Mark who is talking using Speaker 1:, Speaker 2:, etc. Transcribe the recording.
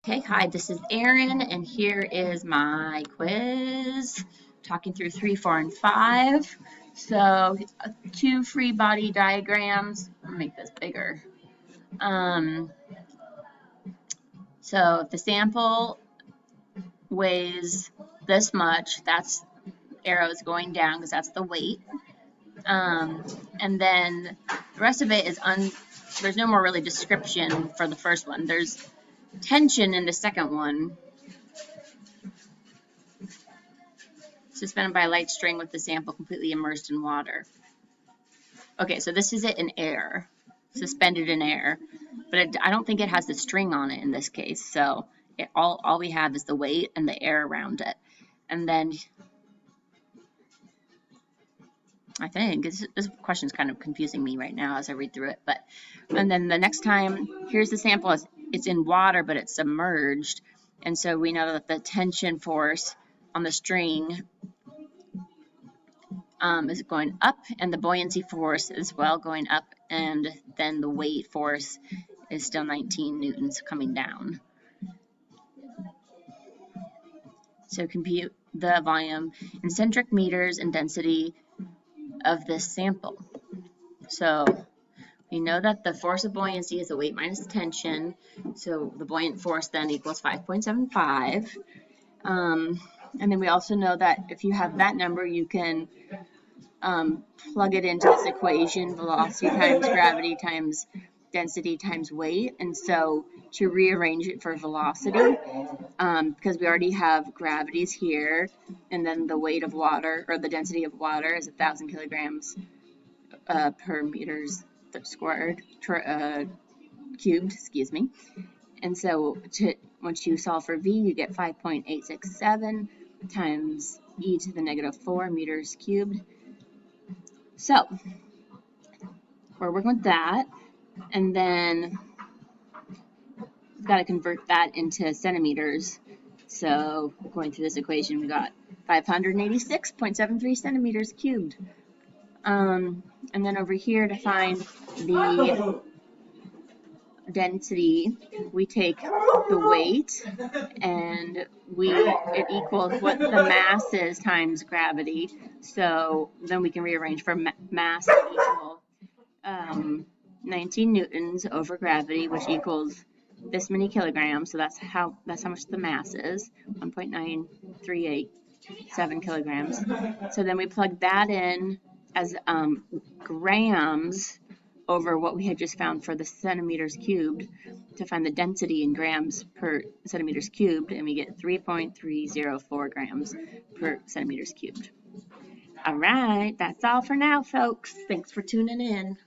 Speaker 1: Okay, hi, this is Erin, and here is my quiz, talking through 3, 4, and 5. So, two free body diagrams. I'll make this bigger. So, if the sample weighs this much, that's arrows going down because that's the weight. And then the rest of it is there's no more really description for the first one. There's tension in the second one. Suspended by a light string with the sample completely immersed in water. Okay, so this is it in air, suspended in air, but I don't think it has the string on it in this case. So all we have is the weight and the air around it. And then I think this question is kind of confusing me right now as I read through it. And then the next time, here's the sample. It's in water, but it's submerged. And so we know that the tension force on the string is going up, and the buoyancy force is well going up, and then the weight force is still 19 newtons coming down. So compute the volume in centric meters and density of this sample. So we know that the force of buoyancy is the weight minus the tension, so the buoyant force then equals 5.75. And then we also know that if you have that number, you can plug it into this equation, velocity times gravity times density times weight. And so to rearrange it for velocity, because we already have gravities here, and then the weight of water, or the density of water, is 1,000 kilograms per meters squared, cubed, excuse me. And so once you solve for V, you get 5.867 times e to the negative 4 meters cubed. So we're working with that, and then we've got to convert that into centimeters. So going through this equation, we got 586.73 centimeters cubed. And then over here to find the density, we take the weight, and it equals what the mass is times gravity. So then we can rearrange for mass equal 19 newtons over gravity, which equals this many kilograms. So that's how much the mass is, 1.9387 kilograms. So then we plug that in as grams over what we had just found for the centimeters cubed to find the density in grams per centimeters cubed, and we get 3.304 grams per centimeters cubed. All right, that's all for now, folks. Thanks for tuning in.